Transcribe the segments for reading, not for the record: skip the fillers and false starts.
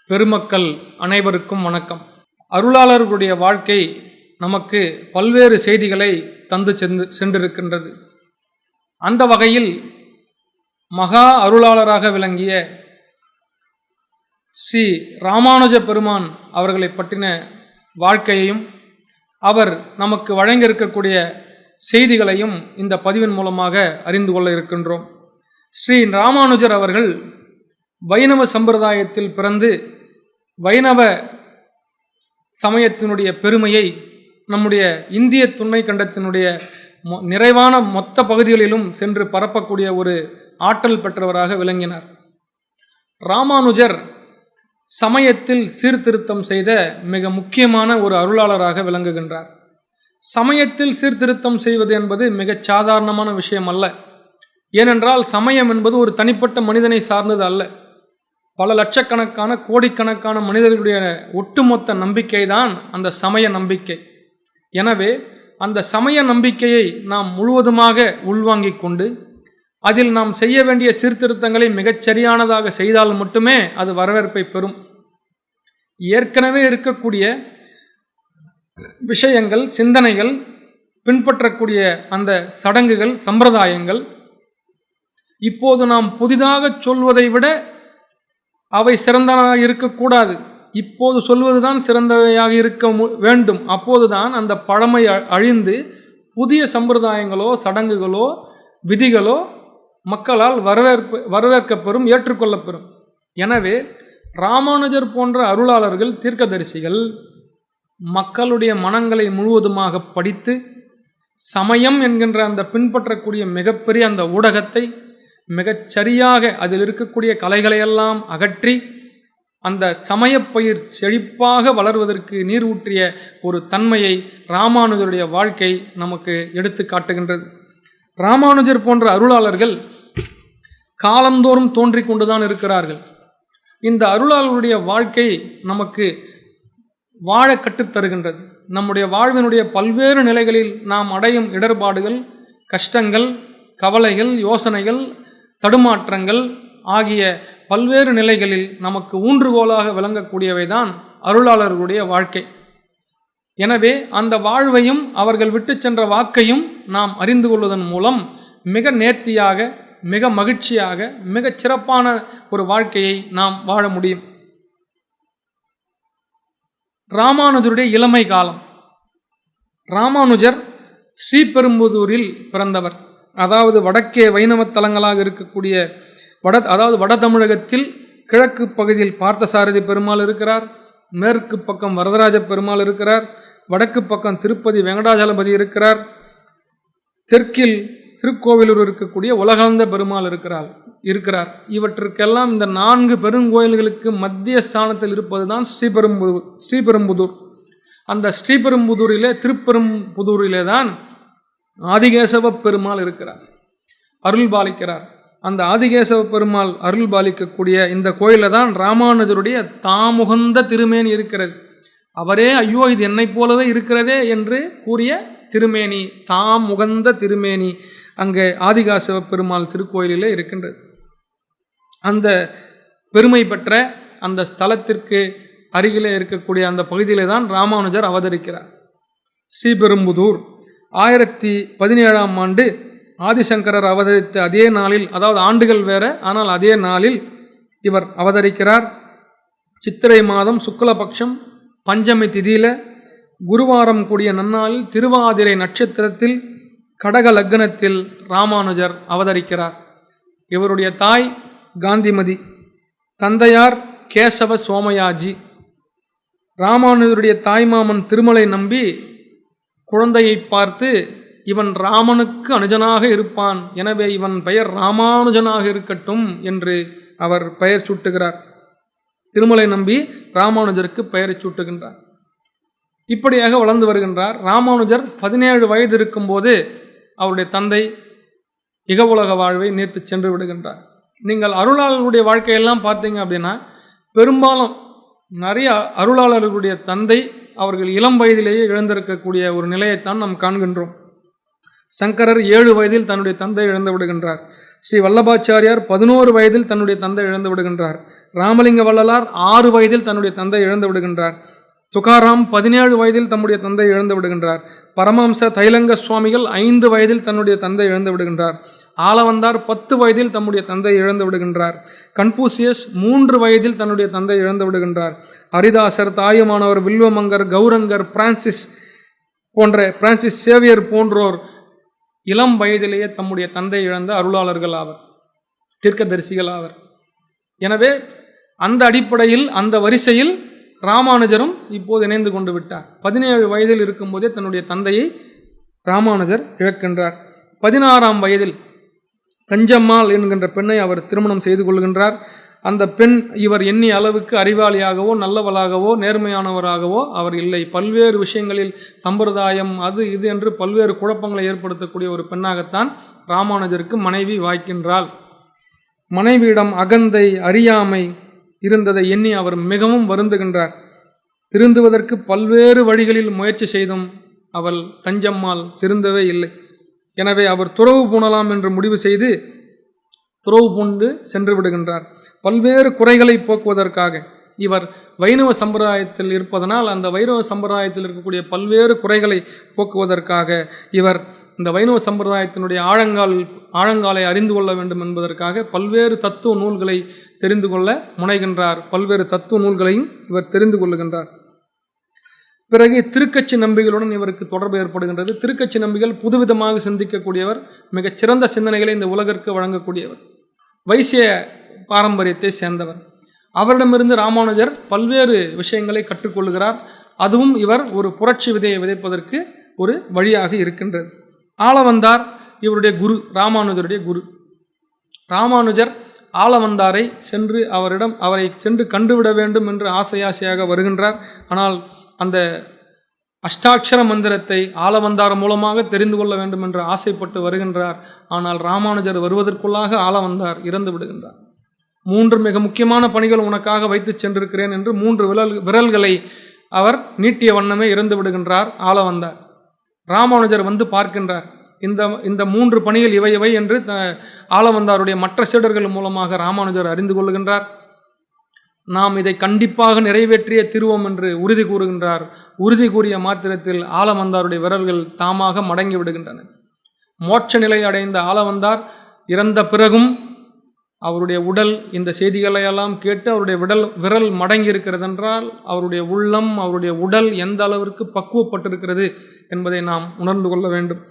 பெருமக்கள் அனைவருக்கும் வணக்கம். அருளாளர்களுடைய வாழ்க்கை நமக்கு பல்வேறு செய்திகளை தந்து சென்றிருக்கின்றது. அந்த வகையில் மகா அருளாளராக விளங்கிய ஸ்ரீ ராமானுஜ பெருமான் அவர்களை பற்றின வாழ்க்கையையும் அவர் நமக்கு வழங்கியிருக்கக்கூடிய செய்திகளையும் இந்த பதிவின் மூலமாக அறிந்து கொள்ள இருக்கின்றோம். ஸ்ரீ ராமானுஜர் அவர்கள் வைணவ சம்பிரதாயத்தில் பிறந்து வைணவ சமயத்தினுடைய பெருமையை நம்முடைய இந்திய துணை கண்டத்தினுடைய நிறைவான மொத்த பகுதிகளிலும் சென்று பரப்பக்கூடிய ஒரு ஆற்றல் பெற்றவராக விளங்கினார். ராமானுஜர் சமயத்தில் சீர்திருத்தம் செய்த மிக முக்கியமான ஒரு அருளாளராக விளங்குகின்றார். சமயத்தில் சீர்திருத்தம் செய்வது என்பது மிகச் சாதாரணமான விஷயம் அல்ல. ஏனென்றால் சமயம் என்பது ஒரு தனிப்பட்ட மனிதனை சார்ந்தது அல்ல. பல லட்சக்கணக்கான கோடிக்கணக்கான மனிதர்களுடைய ஒட்டுமொத்த நம்பிக்கை தான் அந்த சமய நம்பிக்கை. எனவே அந்த சமய நம்பிக்கையை நாம் முழுவதுமாக உள்வாங்கிக் கொண்டு அதில் நாம் செய்ய வேண்டிய சீர்திருத்தங்களை மிகச் சரியானதாக செய்தால் மட்டுமே அது வரவேற்பை பெறும். ஏற்கனவே இருக்கக்கூடிய விஷயங்கள், சிந்தனைகள், பின்பற்றக்கூடிய அந்த சடங்குகள், சம்பிரதாயங்கள் இப்போது நாம் புதிதாக சொல்வதை விட அவை சிறந்ததாக இருக்கக்கூடாது. இப்போது சொல்வதுதான் சிறந்தவையாக இருக்க வேண்டும். அப்போதுதான் அந்த பழமை அழிந்து புதிய சம்பிரதாயங்களோ சடங்குகளோ விதிகளோ மக்களால் வரவேற்கப்பெறும், ஏற்றுக்கொள்ளப்பெறும். எனவே ராமானுஜர் போன்ற அருளாளர்கள், தீர்க்கதரிசிகள் மக்களுடைய மனங்களை முழுவதுமாக படித்து சமயம் என்கின்ற அந்த பின்பற்றக்கூடிய மிகப்பெரிய அந்த ஊடகத்தை மிகச் சரியாக அதில் இருக்கக்கூடிய கலைகளையெல்லாம் அகற்றி அந்த சமயப்பயிர் செழிப்பாக வளர்வதற்கு நீர் ஊற்றிய ஒரு தன்மையை ராமானுஜருடைய வாழ்க்கை நமக்கு எடுத்து காட்டுகின்றது. ராமானுஜர் போன்ற அருளாளர்கள் காலந்தோறும் தோன்றிக் கொண்டுதான் இருக்கிறார்கள். இந்த அருளாளருடைய வாழ்க்கை நமக்கு வாழ கற்றுத்தருகின்றது. நம்முடைய வாழ்வினுடைய பல்வேறு நிலைகளில் நாம் அடையும் இடர்பாடுகள், கஷ்டங்கள், கவலைகள், யோசனைகள், தடுமாற்றங்கள் ஆகிய பல்வேறு நிலைகளில் நமக்கு ஊன்றுகோலாக விளங்கக்கூடியவைதான் அருளாளர்களுடைய வாழ்க்கை. எனவே அந்த வாழ்வையும் அவர்கள் விட்டு சென்ற வாக்கையும் நாம் அறிந்து கொள்வதன் மூலம் மிக நேர்த்தியாக, மிக மகிழ்ச்சியாக, மிகச் சிறப்பான ஒரு வாழ்க்கையை நாம் வாழ முடியும். ராமானுஜருடைய இளமை காலம். ராமானுஜர் ஸ்ரீபெரும்புதூரில் பிறந்தவர். அதாவது வடக்கே வைணவ தலங்களாக இருக்கக்கூடிய வட தமிழகத்தில் கிழக்கு பகுதியில் பார்த்தசாரதி பெருமாள் இருக்கிறார், மேற்கு பக்கம் வரதராஜ பெருமாள் இருக்கிறார், வடக்கு பக்கம் திருப்பதி வெங்கடாஜலபதி இருக்கிறார், தெற்கில் திருக்கோவிலூர் இருக்கக்கூடிய உலகளந்த பெருமாள் இருக்கிறார். இவற்றுக்கெல்லாம் இந்த 4 பெருங்கோயில்களுக்கு மத்திய ஸ்தானத்தில் இருப்பது தான் ஸ்ரீபெரும்புதூர். அந்த ஸ்ரீபெரும்புதூரிலே, திருப்பெரும்புதூரிலே தான் ஆதிகேசவ பெருமாள் இருக்கிறார், அருள் பாலிக்கிறார். அந்த ஆதிகேசவ பெருமாள் அருள் பாலிக்கக்கூடிய இந்த கோயிலில் தான் ராமானுஜருடைய தாமுகந்த திருமேனி இருக்கிறது. அவரே ஐயோ இது என்னை போலவே இருக்கிறதே என்று கூறிய திருமேனி, தாம் உகந்த திருமேனி அங்கே ஆதிகேசவ பெருமாள் திருக்கோயிலிலே இருக்கின்றது. அந்த பெருமை பெற்ற அந்த ஸ்தலத்திற்கு அருகிலே இருக்கக்கூடிய அந்த பகுதியிலே தான் ராமானுஜர் அவதரிக்கிறார். ஸ்ரீபெரும்புதூர் 1017ஆம் ஆண்டு ஆதிசங்கரர் அவதரித்த அதே நாளில், அதாவது ஆண்டுகள் வேற, ஆனால் அதே நாளில் இவர் அவதரிக்கிறார். சித்திரை மாதம் சுக்லபக்ஷம் பஞ்சமி திதியில குருவாரம் கூடிய நன்னாளில் திருவாதிரை நட்சத்திரத்தில் கடக லக்னத்தில் ராமானுஜர் அவதரிக்கிறார். இவருடைய தாய் காந்திமதி, தந்தையார் கேசவ சோமயாஜி. ராமானுஜருடைய தாய்மாமன் திருமலை நம்பி குழந்தையை பார்த்து இவன் ராமனுக்கு அனுஜனாக இருப்பான், எனவே இவன் பெயர் ராமானுஜனாக இருக்கட்டும் என்று அவர் பெயர் சூட்டுகிறார். திருமலை நம்பி ராமானுஜருக்கு பெயரை சூட்டுகின்றார். இப்படியாக வளர்ந்து வருகின்றார். ராமானுஜர் 17 வயது இருக்கும்போது அவருடைய தந்தை இக உலக வாழ்வை நீர்த்து சென்று விடுகின்றார். நீங்கள் அருளாளர்களுடைய வாழ்க்கையெல்லாம் பார்த்தீங்க அப்படின்னா பெரும்பாலும் நிறைய அருளாளர்களுடைய தந்தை அவர்கள் இளம் வயதிலேயே இழந்திருக்கக்கூடிய ஒரு நிலையைத்தான் நாம் காண்கின்றோம். சங்கரர் 7 வயதில் தன்னுடைய தந்தை இழந்து விடுகின்றார். ஸ்ரீ வல்லபாச்சாரியார் 11 வயதில் தன்னுடைய தந்தை இழந்து விடுகின்றார். ராமலிங்க வள்ளலார் 6 வயதில் தன்னுடைய தந்தை இழந்து விடுகின்றார். துகாராம் 17 வயதில் தம்முடைய தந்தை இழந்து விடுகின்றார். பரமஹம்ச தைலங்க சுவாமிகள் 5 வயதில் தன்னுடைய தந்தை இழந்து விடுகின்றார். ஆளவந்தார் 10 வயதில் தம்முடைய தந்தை இழந்து விடுகின்றார். கன்பூசியஸ் 3 வயதில் தன்னுடைய தந்தை இழந்து விடுகின்றார். ஹரிதாசர், தாயுமானவர், வில்வமங்கர், கௌரங்கர், பிரான்சிஸ் சேவியர் போன்றோர் இளம் வயதிலேயே தம்முடைய தந்தை இழந்த அருளாளர்கள் ஆவர், தீர்க்கதரிசிகள் ஆவர். எனவே அந்த அடிப்படையில் அந்த வரிசையில் ராமானுஜரும் இப்போது இணைந்து கொண்டு விட்டார். 17 வயதில் இருக்கும்போதே தன்னுடைய தந்தையை ராமானுஜர் இழக்கின்றார். 16ஆம் வயதில் தஞ்சம்மாள் என்கின்ற பெண்ணை அவர் திருமணம் செய்து கொள்கின்றார். அந்த பெண் இவர் எண்ணிய அளவுக்கு அறிவாளியாகவோ நல்லவளாகவோ நேர்மையானவராகவோ அவர் இல்லை. பல்வேறு விஷயங்களில் சம்பிரதாயம் அது இது என்று பல்வேறு குழப்பங்களை ஏற்படுத்தக்கூடிய ஒரு பெண்ணாகத்தான் ராமானுஜருக்கு மனைவி வாய்க்கின்றாள். மனைவியிடம் அகந்தை, அறியாமை இருந்ததை எண்ணி அவர் மிகவும் வருந்துகின்றார். திருந்துவதற்கு பல்வேறு வழிகளில் முயற்சி செய்தும் அவள் தஞ்சம்மாள் திருந்தவே இல்லை. எனவே அவர் துறவு பூணலாம் என்று முடிவு செய்து துறவு பூண்டு சென்று விடுகின்றார். பல்வேறு குறைகளை போக்குவதற்காக இவர் வைணவ சம்பிரதாயத்தில் இருப்பதனால் அந்த வைணவ சம்பிரதாயத்தில் இருக்கக்கூடிய பல்வேறு குறைகளை போக்குவதற்காக இவர் இந்த வைணவ சம்பிரதாயத்தினுடைய ஆழங்காலை அறிந்து கொள்ள வேண்டும் என்பதற்காக பல்வேறு தத்துவ நூல்களை தெரிந்து கொள்ள முனைகின்றார். பல்வேறு தத்துவ நூல்களையும் இவர் தெரிந்து கொள்ளுகின்றார். பிறகு திருக்கட்சி நம்பிகளுடன் இவருக்கு தொடர்பு ஏற்படுகின்றது. திருக்கட்சி நம்பிகள் புதுவிதமாக சிந்திக்கக்கூடியவர், மிகச்சிறந்த சிந்தனைகளை இந்த உலகிற்கு வழங்கக்கூடியவர், வைசிய பாரம்பரியத்தை சேர்ந்தவர். அவரிடமிருந்து ராமானுஜர் பல்வேறு விஷயங்களை கற்றுக்கொள்கிறார். அதுவும் இவர் ஒரு புரட்சி விதையை விதைப்பதற்கு ஒரு வழியாக இருக்கின்றது. ஆளவந்தார் இவருடைய குரு, ராமானுஜருடைய குரு. ராமானுஜர் ஆளவந்தாரை அவரை சென்று கண்டுவிட வேண்டும் என்று ஆசையாக வருகின்றார். ஆனால் அந்த அஷ்டாட்சர மந்திரத்தை ஆளவந்தார் மூலமாக தெரிந்து கொள்ள வேண்டும் என்று ஆசைப்பட்டு வருகின்றார். ஆனால் ராமானுஜர் வருவதற்குள்ளாக ஆளவந்தார் இறந்து விடுகின்றார். 3 மிக முக்கியமான பணிகள் உனக்காக வைத்து சென்றிருக்கிறேன் என்று 3 விரல்களை அவர் நீட்டிய வண்ணமே இறந்து விடுகின்றார் ஆளவந்தார். ராமானுஜர் வந்து பார்க்கின்றார். இந்த 3 பணிகள் இவை என்று ஆளவந்தாருடைய மற்ற சீடர்கள் மூலமாக ராமானுஜர் அறிந்து கொள்ளுகின்றார். நாம் இதை கண்டிப்பாக நிறைவேற்றிய திருவோம் என்று உறுதி கூறுகின்றார். உறுதி கூறிய மாத்திரத்தில் ஆளவந்தாருடைய விரல்கள் தாமாக மடங்கி விடுகின்றன. மோட்ச நிலை அடைந்த ஆளவந்தார் இறந்த பிறகும் அவருடைய உடல் இந்த செய்திகளையெல்லாம் கேட்டு அவருடைய விரல் மடங்கி இருக்கிறது என்றால் அவருடைய உள்ளம், அவருடைய உடல் எந்த அளவிற்கு பக்குவப்பட்டிருக்கிறது என்பதை நாம் உணர்ந்து கொள்ள வேண்டும்.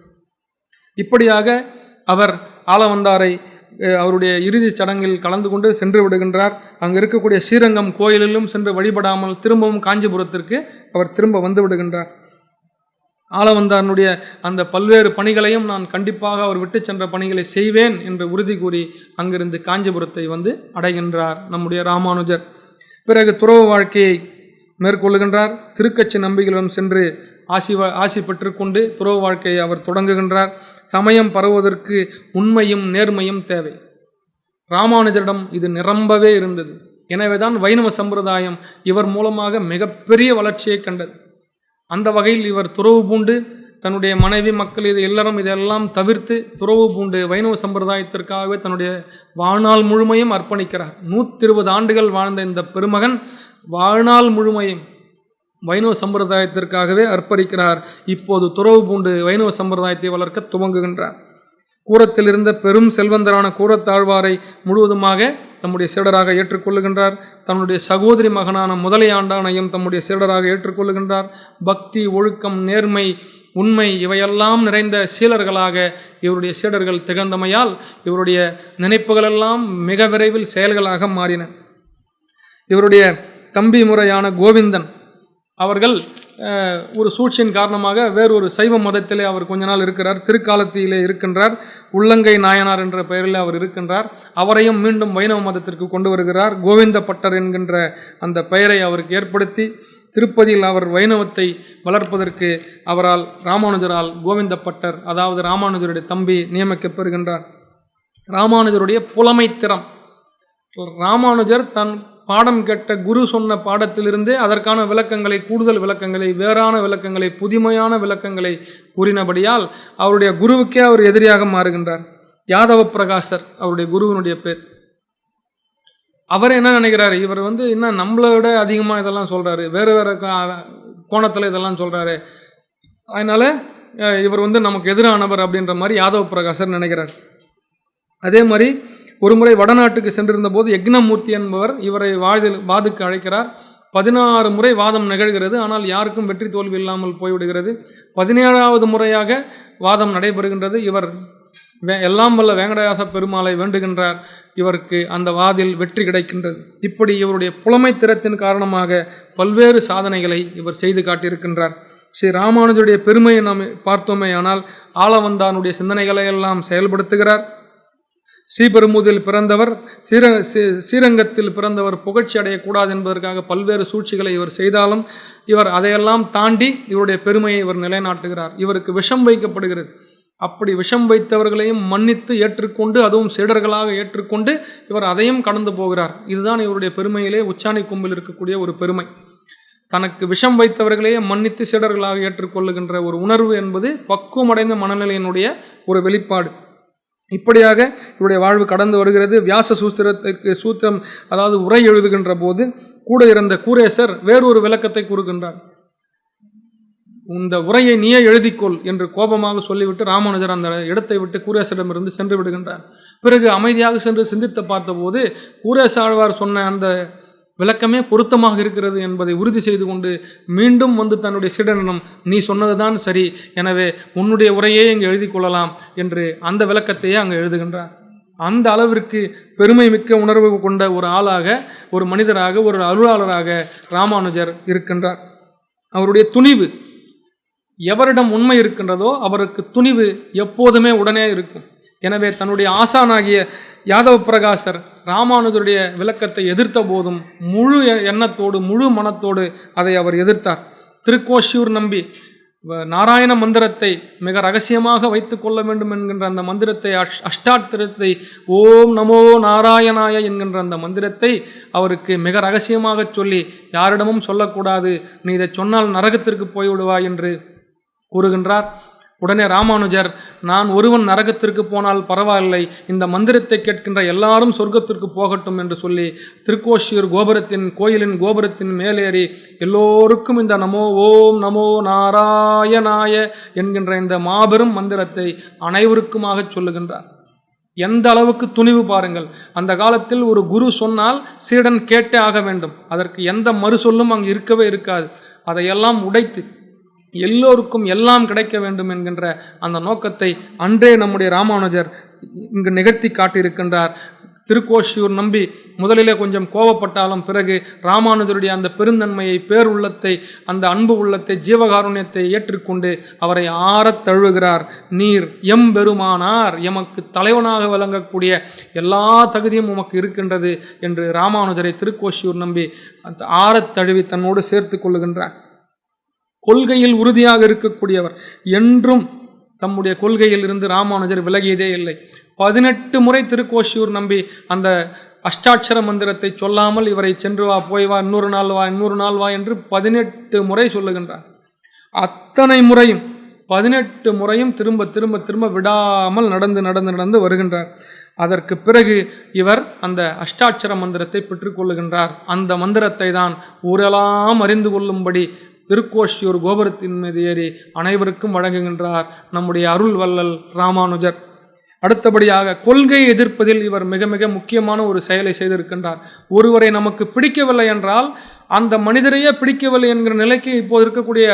இப்படியாக அவர் ஆளவந்தாரை அவருடைய இறுதி சடங்கில் கலந்து கொண்டு சென்று விடுகின்றார். அங்கு இருக்கக்கூடிய ஸ்ரீரங்கம் கோயிலிலும் சென்று வழிபடாமல் திரும்பவும் காஞ்சிபுரத்திற்கு அவர் திரும்ப வந்து விடுகின்றார். ஆளவந்தாருடைய அந்த பல்வேறு பணிகளையும் நான் கண்டிப்பாக அவர் விட்டு சென்ற பணிகளை செய்வேன் என்று உறுதி கூறி அங்கிருந்து காஞ்சிபுரத்தை வந்து அடைகின்றார் நம்முடைய ராமானுஜர். பிறகு துறவு வாழ்க்கையை மேற்கொள்ளுகின்றார். திருக்கட்சி நம்பிகளிடம் சென்று ஆசி பெற்றுக்கொண்டு துறவு வாழ்க்கையை அவர் தொடங்குகின்றார். சமயம் பரவுவதற்கு உண்மையும் நேர்மையும் தேவை. ராமானுஜரிடம் இது நிரம்பவே இருந்தது. எனவேதான் வைணவ சம்பிரதாயம் இவர் மூலமாக மிகப்பெரிய வளர்ச்சியை கண்டது. அந்த வகையில் இவர் துறவு பூண்டு தன்னுடைய மனைவி மக்கள் இதெல்லாம் தவிர்த்து துறவு பூண்டு வைணவ சம்பிரதாயத்திற்காகவே தன்னுடைய வாழ்நாள் முழுமையும் அர்ப்பணிக்கிறார். 120 ஆண்டுகள் வாழ்ந்த இந்த பெருமகன் வாழ்நாள் முழுமையும் வைணவ சம்பிரதாயத்திற்காகவே அர்ப்பணிக்கிறார். இப்போது துறவு பூண்டு வைணவ சம்பிரதாயத்தை வளர்க்க துவங்குகின்றார். கூரத்தில் இருந்த பெரும் செல்வந்தரான கூரத்தாழ்வாரை முழுவதுமாக தம்முடைய சீடராக ஏற்றுக்கொள்ளுகின்றார். தன்னுடைய சகோதரி மகனான முதலையாண்டானையும் தம்முடைய சீடராக ஏற்றுக்கொள்ளுகின்றார். பக்தி, ஒழுக்கம், நேர்மை, உண்மை இவையெல்லாம் நிறைந்த சீலர்களாக இவருடைய சீடர்கள் திகழ்ந்தமையால் இவருடைய நினைப்புகளெல்லாம் மிக விரைவில் செயல்களாக மாறின. இவருடைய தம்பி முறையான கோவிந்தன் அவர்கள் ஒரு சூழ்ச்சியின் காரணமாக வேறொரு சைவ மதத்திலே அவர் கொஞ்ச நாள் இருக்கிறார். திருக்காலத்திலே இருக்கின்றார். உள்ளங்கை நாயனார் என்ற பெயரில் அவர் இருக்கின்றார். அவரையும் மீண்டும் வைணவ மதத்திற்கு கொண்டு வருகிறார். கோவிந்த பட்டர் என்கின்ற அந்த பெயரை அவருக்கு ஏற்படுத்தி திருப்பதியில் அவர் வைணவத்தை வளர்ப்பதற்கு ராமானுஜரால் கோவிந்த பட்டர், அதாவது ராமானுஜருடைய தம்பி, நியமிக்கப்பெறுகின்றார். ராமானுஜருடைய புலமைத்திறம், ராமானுஜர் தன் பாடம் கேட்ட குரு சொன்ன பாடத்திலிருந்தே அதற்கான விளக்கங்களை, கூடுதல் விளக்கங்களை, வேறான விளக்கங்களை, புதுமையான விளக்கங்களை கூறினபடியால் அவருடைய குருவுக்கே அவர் எதிரியாக மாறுகின்றார். யாதவ பிரகாசர் அவருடைய குருவினுடைய பேர். அவர் என்ன நினைக்கிறாரு, இவர் என்ன நம்மளை விட அதிகமாக இதெல்லாம் சொல்கிறாரு, வேறு வேறு கோணத்தில் இதெல்லாம் சொல்கிறாரு, அதனால் இவர் நமக்கு எதிரானவர் அப்படின்ற மாதிரி யாதவ பிரகாசர் நினைக்கிறார். அதே மாதிரி ஒரு முறை வடநாட்டுக்கு சென்றிருந்த போது யக்னமூர்த்தி என்பவர் இவரை வாதுக்கு அழைக்கிறார். 16 முறை வாதம் நிகழ்கிறது. ஆனால் யாருக்கும் வெற்றி தோல்வி இல்லாமல் போய்விடுகிறது. 17வது முறையாக வாதம் நடைபெறுகின்றது. இவர் எல்லாம் வல்ல வேங்கடயாச பெருமாளை வேண்டுகின்றார். இவருக்கு அந்த வாதில் வெற்றி கிடைக்கின்றது. இப்படி இவருடைய புலமை திறத்தின் காரணமாக பல்வேறு சாதனைகளை இவர் செய்து காட்டியிருக்கின்றார். ஸ்ரீ ராமானுஜருடைய பெருமையை நாம் பார்த்தோமே ஆனால் ஆளவந்தானுடைய சிந்தனைகளை எல்லாம் செயல்படுத்துகிறார். ஸ்ரீபெரும்புதூரில் பிறந்தவர், ஸ்ரீரங்கத்தில் பிறந்தவர் புகழ்ச்சி அடையக்கூடாது என்பதற்காக பல்வேறு சூழ்ச்சிகளை இவர் செய்தாலும் இவர் அதையெல்லாம் தாண்டி இவருடைய பெருமையை இவர் நிலைநாட்டுகிறார். இவருக்கு விஷம் வைக்கப்படுகிறது. அப்படி விஷம் வைத்தவர்களையும் மன்னித்து ஏற்றுக்கொண்டு, அதுவும் சீடர்களாக ஏற்றுக்கொண்டு இவர் அதையும் கடந்து போகிறார். இதுதான் இவருடைய பெருமையிலே உச்சாணி கொம்பில் இருக்கக்கூடிய ஒரு பெருமை. தனக்கு விஷம் வைத்தவர்களையே மன்னித்து சீடர்களாக ஏற்றுக்கொள்ளுகின்ற ஒரு உணர்வு என்பது பக்குவமடைந்த மனநிலையினுடைய ஒரு வெளிப்பாடு. இப்படியாக இவருடைய வாழ்வு கடந்து வருகிறது. வியாச சூத்திரம் அதாவது உரை எழுதுகின்ற போது கூட இருந்த கூரேசர் வேறொரு விளக்கத்தை கூறுகின்றார். இந்த உரையை நீயே எழுதிக்கொள் என்று கோபமாக சொல்லிவிட்டு ராமானுஜர் அந்த இடத்தை விட்டு கூரேசரிடமிருந்து சென்று விடுகின்றார். பிறகு அமைதியாக சென்று சிந்தித்து பார்த்தபோது கூரேச ஆழ்வார் சொன்ன அந்த விளக்கமே பொருத்தமாக இருக்கிறது என்பதை உறுதி செய்து கொண்டு மீண்டும் தன்னுடைய சீடனிடம் நீ சொன்னதுதான் சரி, எனவே உன்னுடைய உரையே இங்கு எழுதி கொள்ளலாம் என்று அந்த விளக்கத்தையே அங்கு எழுதுகின்றார். அந்த அளவிற்கு பெருமை மிக்க உணர்வு கொண்ட ஒரு ஆளாக, ஒரு மனிதராக, ஒரு அருளாளராக ராமானுஜர் இருக்கின்றார். அவருடைய துணிவு, எவரிடம் உண்மை இருக்கின்றதோ அவருக்கு துணிவு எப்போதுமே உடனே இருக்கும். எனவே தன்னுடைய ஆசானாகிய யாதவ பிரகாசர் ராமானுஜருடைய விளக்கத்தை எதிர்த்த போதும் முழு எண்ணத்தோடு முழு மனத்தோடு அதை அவர் எதிர்த்தார். திருக்கோஷியூர் நம்பி நாராயண மந்திரத்தை மிக ரகசியமாக வைத்து கொள்ள வேண்டும் என்கின்ற அந்த மந்திரத்தை, அஷ்டாட்சரத்தை, ஓம் நமோ நாராயணாய என்கின்ற அந்த மந்திரத்தை அவருக்கு மிக ரகசியமாக சொல்லி யாரிடமும் சொல்லக்கூடாது, நீ இதை சொன்னால் நரகத்திற்கு போய்விடுவாய் என்று கூறுகின்றார். உடனே ராமானுஜர், நான் ஒருவன் நரகத்திற்கு போனால் பரவாயில்லை, இந்த மந்திரத்தை கேட்கின்ற எல்லாரும் சொர்க்கத்திற்கு போகட்டும் என்று சொல்லி திருக்கோஷியூர் கோயிலின் கோபுரத்தின் மேலேறி எல்லோருக்கும் இந்த ஓம் நமோ நாராயணாய என்கின்ற இந்த மாபெரும் மந்திரத்தை அனைவருக்குமாக சொல்லுகின்றார். எந்த அளவுக்கு துணிவு பாருங்கள். அந்த காலத்தில் ஒரு குரு சொன்னால் சீடன் கேட்டே ஆக வேண்டும். அதற்கு எந்த மறு சொல்லும் அங்கு இருக்கவே இருக்காது. அதையெல்லாம் உடைத்து எல்லோருக்கும் எல்லாம் கிடைக்க வேண்டும் என்கின்ற அந்த நோக்கத்தை அன்றே நம்முடைய ராமானுஜர் இங்கு நிகழ்த்தி காட்டியிருக்கின்றார். திருக்கோஷியூர் நம்பி முதலிலே கொஞ்சம் கோபப்பட்டாலும் பிறகு ராமானுஜருடைய அந்த பெருந்தன்மையை, பேருள்ளத்தை, அந்த அன்பு உள்ளத்தை, ஜீவகாருண்யத்தை ஏற்றுக்கொண்டு அவரை ஆறத் தழுவுகிறார். நீர் எம்பெருமானார், எமக்கு தலைவனாக விளங்கக்கூடிய எல்லா தகுதியும் உமக்கு இருக்கின்றது என்று ராமானுஜரை திருக்கோஷியூர் நம்பி அந்த ஆறத் தழுவி தன்னோடு சேர்த்து கொள்ளுகின்றார். கொள்கையில் உறுதியாக இருக்கக்கூடியவர். என்றும் தம்முடைய கொள்கையில் இருந்து ராமானுஜர் விலகியதே இல்லை. 18 முறை திருக்கோஷியூர் நம்பி அந்த அஷ்டாட்சர மந்திரத்தை சொல்லாமல் இவரை சென்று வா, போய் வா, இன்னொரு நாள் வா என்று 18 முறை சொல்லுகின்றார். அத்தனை முறையும் 18 முறையும் திரும்ப திரும்ப திரும்ப விடாமல் நடந்து வருகின்றார். அதற்கு பிறகு இவர் அந்த அஷ்டாட்சர மந்திரத்தை பெற்றுக்கொள்ளுகின்றார். அந்த மந்திரத்தை தான் ஊரெல்லாம் அறிந்து கொள்ளும்படி திருக்கோஷியூர் கோபுரத்தின் மீது ஏறி அனைவருக்கும் வழங்குகின்றார் நம்முடைய அருள் வள்ளல் ராமானுஜர். அடுத்தபடியாக கொள்கையை எதிர்ப்பதில் இவர் மிக மிக முக்கியமான ஒரு செயலை செய்திருக்கின்றார். ஒருவரை நமக்கு பிடிக்கவில்லை என்றால் அந்த மனிதரையே பிடிக்கவில்லை என்கிற நிலைக்கு இப்போது இருக்கக்கூடிய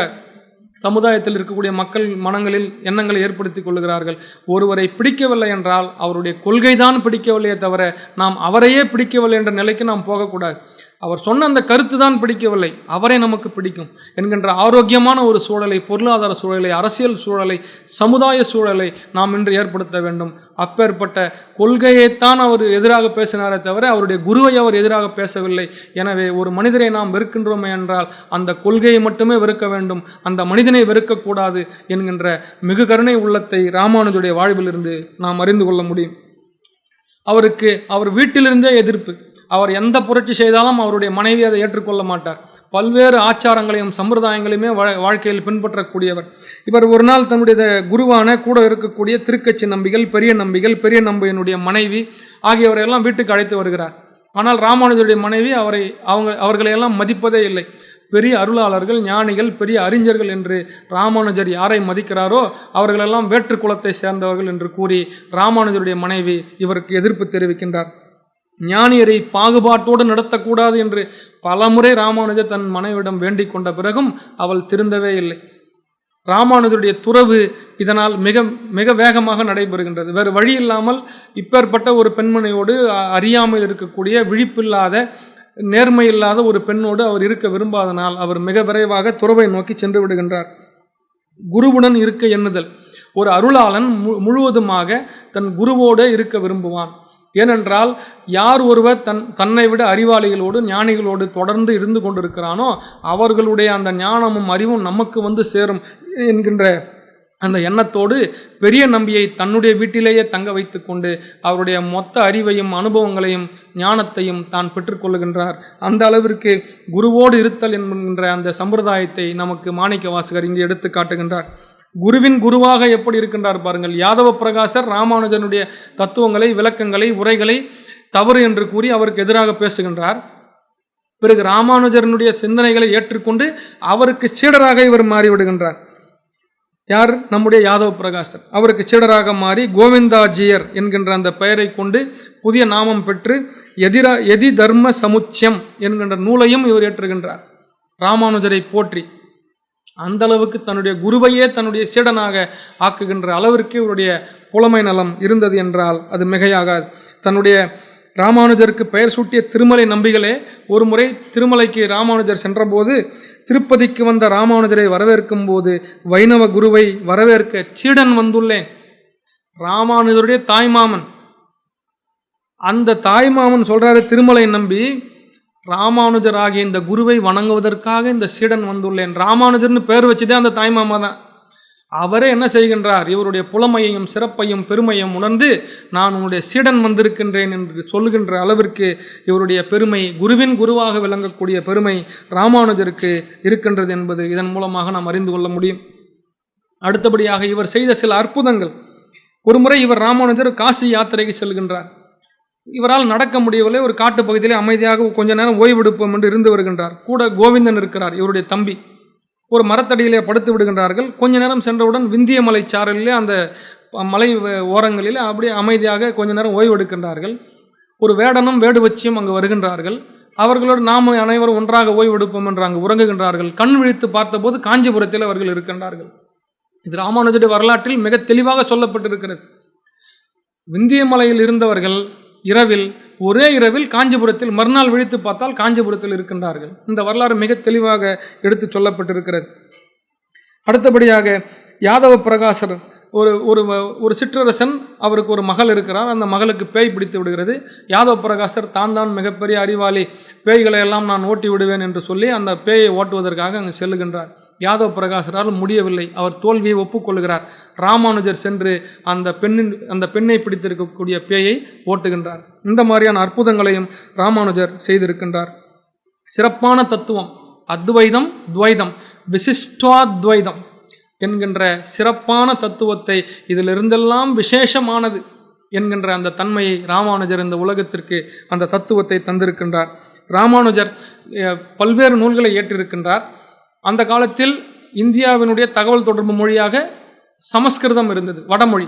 சமுதாயத்தில் இருக்கக்கூடிய மக்கள் மனங்களில் எண்ணங்களை ஏற்படுத்தி கொள்ளுகிறார்கள். ஒருவரை பிடிக்கவில்லை என்றால் அவருடைய கொள்கைதான் பிடிக்கவில்லையே தவிர நாம் அவரையே பிடிக்கவில்லை என்ற நிலைக்கு நாம் போகக்கூடாது. அவர் சொன்ன அந்த கருத்து தான் பிடிக்கவில்லை, அவரை நமக்கு பிடிக்கும் என்கின்ற ஆரோக்கியமான ஒரு சூழலை, பொருளாதார சூழலை, அரசியல் சூழலை, சமுதாய சூழலை நாம் இன்று ஏற்படுத்த வேண்டும். அப்பேற்பட்ட கொள்கையைத்தான் அவர் எதிராக பேசினாரே தவிர அவருடைய குருவை அவர் எதிராக பேசவில்லை. எனவே ஒரு மனிதரை நாம் வெறுக்கின்றோமே என்றால் அந்த கொள்கையை மட்டுமே வெறுக்க வேண்டும், அந்த மனிதனை வெறுக்கக்கூடாது என்கின்ற மிகு கருணை உள்ளத்தை ராமானுஜருடைய வாழ்விலிருந்து நாம் அறிந்து கொள்ள முடியும். அவர் வீட்டிலிருந்தே எதிர்ப்பு. அவர் எந்த புரட்சி செய்தாலும் அவருடைய மனைவி அதை ஏற்றுக்கொள்ள மாட்டார். பல்வேறு ஆச்சாரங்களையும் சம்பிரதாயங்களையுமே வாழ்க்கையில் பின்பற்றக்கூடியவர். இவர் ஒரு நாள் தன்னுடைய குருவான கூட இருக்கக்கூடிய திருக்கச்சி நம்பிகள், பெரிய நம்பியினுடைய மனைவி ஆகியவரையெல்லாம் வீட்டுக்கு அழைத்து வருகிறார். ஆனால் ராமானுஜருடைய மனைவி அவர்களையெல்லாம் மதிப்பதே இல்லை. பெரிய அருளாளர்கள், ஞானிகள், பெரிய அறிஞர்கள் என்று ராமானுஜர் யாரை மதிக்கிறாரோ அவர்களெல்லாம் வேற்று குலத்தை சேர்ந்தவர்கள் என்று கூறி ராமானுஜருடைய மனைவி இவருக்கு எதிர்ப்பு தெரிவிக்கின்றார். ஞானியரை பாகுபாட்டோடு நடத்தக்கூடாது என்று பலமுறை ராமானுஜர் தன் மனைவிடம் வேண்டிக் கொண்ட பிறகும் அவள் திருந்தவே இல்லை. ராமானுஜருடைய துறவு இதனால் மிக மிக வேகமாக நடைபெறுகின்றது. வேறு வழி இல்லாமல் இப்பேற்பட்ட ஒரு பெண்மணியோடு, அறியாமல் இருக்கக்கூடிய, விழிப்பில்லாத, நேர்மை இல்லாத ஒரு பெண்ணோடு அவர் இருக்க விரும்பாதனால் அவர் மிக விரைவாக துறவை நோக்கி சென்று விடுகின்றார். குருவுடன் இருக்க எண்ணுதல். ஒரு அருளாளன் முழுவதுமாக தன் குருவோடு இருக்க விரும்புவான். ஏனென்றால் யார் ஒருவர் தன்னை விட அறிவாளிகளோடு, ஞானிகளோடு தொடர்ந்து இருந்து கொண்டிருக்கிறானோ அவர்களுடைய அந்த ஞானமும் அறிவும் நமக்கு வந்து சேரும் என்கின்ற அந்த எண்ணத்தோடு பெரிய நம்பியை தன்னுடைய வீட்டிலேயே தங்க வைத்து கொண்டு அவருடைய மொத்த அறிவையும் அனுபவங்களையும் ஞானத்தையும் தான் பெற்றுக்கொள்ளுகின்றார். அந்த அளவிற்கு குருவோடு இருத்தல் என்கின்ற அந்த சம்பிரதாயத்தை நமக்கு மாணிக்க வாசகர் இங்கு எடுத்து காட்டுகின்றார். குருவின் குருவாக எப்படி இருக்கின்றார் பாருங்கள். யாதவ பிரகாசர் ராமானுஜனுடைய தத்துவங்களை, விளக்கங்களை, உரைகளை தவறு என்று கூறி அவருக்கு எதிராக பேசுகின்றார். பிறகு ராமானுஜரனுடைய சிந்தனைகளை ஏற்றுக்கொண்டு அவருக்கு சீடராக இவர் மாறிவிடுகின்றார். யார்? நம்முடைய யாதவ பிரகாசர். அவருக்கு சீடராக மாறி கோவிந்தாஜியர் என்கின்ற அந்த பெயரை கொண்டு புதிய நாமம் பெற்று எதி தர்ம சமுச்சயம் என்கின்ற நூலையும் இவர் ஏற்றுகின்றார், ராமானுஜரை போற்றி. அந்த அளவுக்கு தன்னுடைய குருவையே தன்னுடைய சீடனாக ஆக்குகின்ற அளவிற்கு இவருடைய புலமை நலம் இருந்தது என்றால் அது மிகையாகாது. தன்னுடைய ராமானுஜருக்கு பெயர் சூட்டிய திருமலை நம்பிகளே ஒரு முறை திருமலைக்கு ராமானுஜர் சென்றபோது திருப்பதிக்கு வந்த ராமானுஜரை வரவேற்கும் போது வைணவ குருவை வரவேற்க சீடன் வந்துள்ளேன். ராமானுஜருடைய தாய்மாமன். அந்த தாய்மாமன் சொல்றாரு, திருமலை நம்பி ராமானுஜர் ஆகிய இந்த குருவை வணங்குவதற்காக இந்த சீடன் வந்துள்ளேன். ராமானுஜர்னு பேர் வச்சுதே அந்த தாய்மாமா தான். அவரே என்ன செய்கின்றார்? இவருடைய புலமையையும் சிறப்பையும் பெருமையும் உணர்ந்து நான் உன்னுடைய சீடன் வந்திருக்கின்றேன் என்று சொல்லுகின்ற அளவிற்கு இவருடைய பெருமை, குருவின் குருவாக விளங்கக்கூடிய பெருமை ராமானுஜருக்கு இருக்கின்றது என்பது இதன் மூலமாக நாம் அறிந்து கொள்ள முடியும். அடுத்தபடியாக இவர் செய்த சில அற்புதங்கள். ஒருமுறை இவர் ராமானுஜர் காசி யாத்திரைக்கு செல்கின்றார். இவரால் நடக்க முடியவில்லை. ஒரு காட்டு பகுதியிலே அமைதியாக கொஞ்ச நேரம் ஓய்வெடுப்போம் என்று இருந்து வருகின்றார். கூட கோவிந்தன் இருக்கிறார், இவருடைய தம்பி. ஒரு மரத்தடியிலே படுத்து விடுகின்றார்கள். கொஞ்ச நேரம் சென்றவுடன் விந்திய மலை சாரலிலே அந்த மலை ஓரங்களில் அப்படியே அமைதியாக கொஞ்ச நேரம் ஓய்வெடுக்கின்றார்கள். ஒரு வேடனும் வேடுவச்சியும் அங்கு வருகின்றார்கள். அவர்களோடு நாம் அனைவரும் ஒன்றாக ஓய்வெடுப்போம் என்று அங்கு உறங்குகின்றார்கள். கண் விழித்து பார்த்தபோது காஞ்சிபுரத்தில் அவர்கள் இருக்கின்றார்கள். இது ராமானுஜருடைய வரலாற்றில் மிக தெளிவாக சொல்லப்பட்டிருக்கிறது. விந்திய மலையில் இருந்தவர்கள் ஒரே இரவில் காஞ்சிபுரத்தில், மறுநாள் விழித்து பார்த்தால் காஞ்சிபுரத்தில் இருக்கின்றார்கள். இந்த வரலாறு மிக தெளிவாக எடுத்து சொல்லப்பட்டிருக்கிறது. அடுத்தபடியாக யாதவ பிரகாசர் ஒரு சிற்றரசன், அவருக்கு ஒரு மகள் இருக்கிறார். அந்த மகளுக்கு பேய் பிடித்து விடுகிறது. யாதவ பிரகாசர் தான் மிகப்பெரிய அறிவாளி, பேய்களை எல்லாம் நான் ஓட்டி விடுவேன் என்று சொல்லி அந்த பேயை ஓட்டுவதற்காக அங்கு செல்லுகின்றார். யாதவ பிரகாசரால் முடியவில்லை. அவர் தோல்வியை ஒப்புக்கொள்கிறார். ராமானுஜர் சென்று அந்த பெண்ணை பிடித்திருக்கக்கூடிய பேயை ஓட்டுகின்றார். இந்த மாதிரியான அற்புதங்களையும் ராமானுஜர் செய்திருக்கின்றார். சிறப்பான தத்துவம் அத்வைதம், துவைதம், விசிஷ்டாத்வைதம் என்கின்ற சிறப்பான தத்துவத்தை, இதிலிருந்தெல்லாம் விசேஷமானது என்கின்ற அந்த தன்மையை ராமானுஜர் இந்த உலகத்திற்கு அந்த தத்துவத்தை தந்திருக்கின்றார். ராமானுஜர் பல்வேறு நூல்களை ஏற்றிருக்கின்றார். அந்த காலத்தில் இந்தியாவினுடைய தகவல் தொடர்பு மொழியாக சமஸ்கிருதம் இருந்தது, வடமொழி.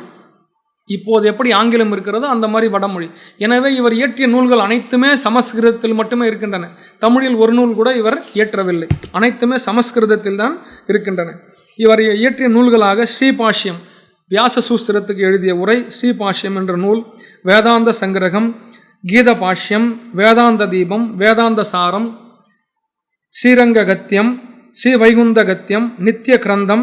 இப்போது எப்படி ஆங்கிலம் இருக்கிறதோ அந்த மாதிரி வடமொழி. எனவே இவர் இயற்றிய நூல்கள் அனைத்துமே சமஸ்கிருதத்தில் மட்டுமே இருக்கின்றன. தமிழில் ஒரு நூல் கூட இவர் இயற்றவில்லை. அனைத்துமே சமஸ்கிருதத்தில் தான் இருக்கின்றன. இவர் இயற்றிய நூல்களாக ஸ்ரீபாஷ்யம், வியாச சூஸ்திரத்துக்கு எழுதிய உரை ஸ்ரீபாஷ்யம் என்ற நூல், வேதாந்த சங்கிரகம், கீத பாஷ்யம், வேதாந்த தீபம், வேதாந்த சாரம், ஸ்ரீரங்க கத்தியம், ஸ்ரீ வைகுந்த கத்தியம், நித்திய கிரந்தம்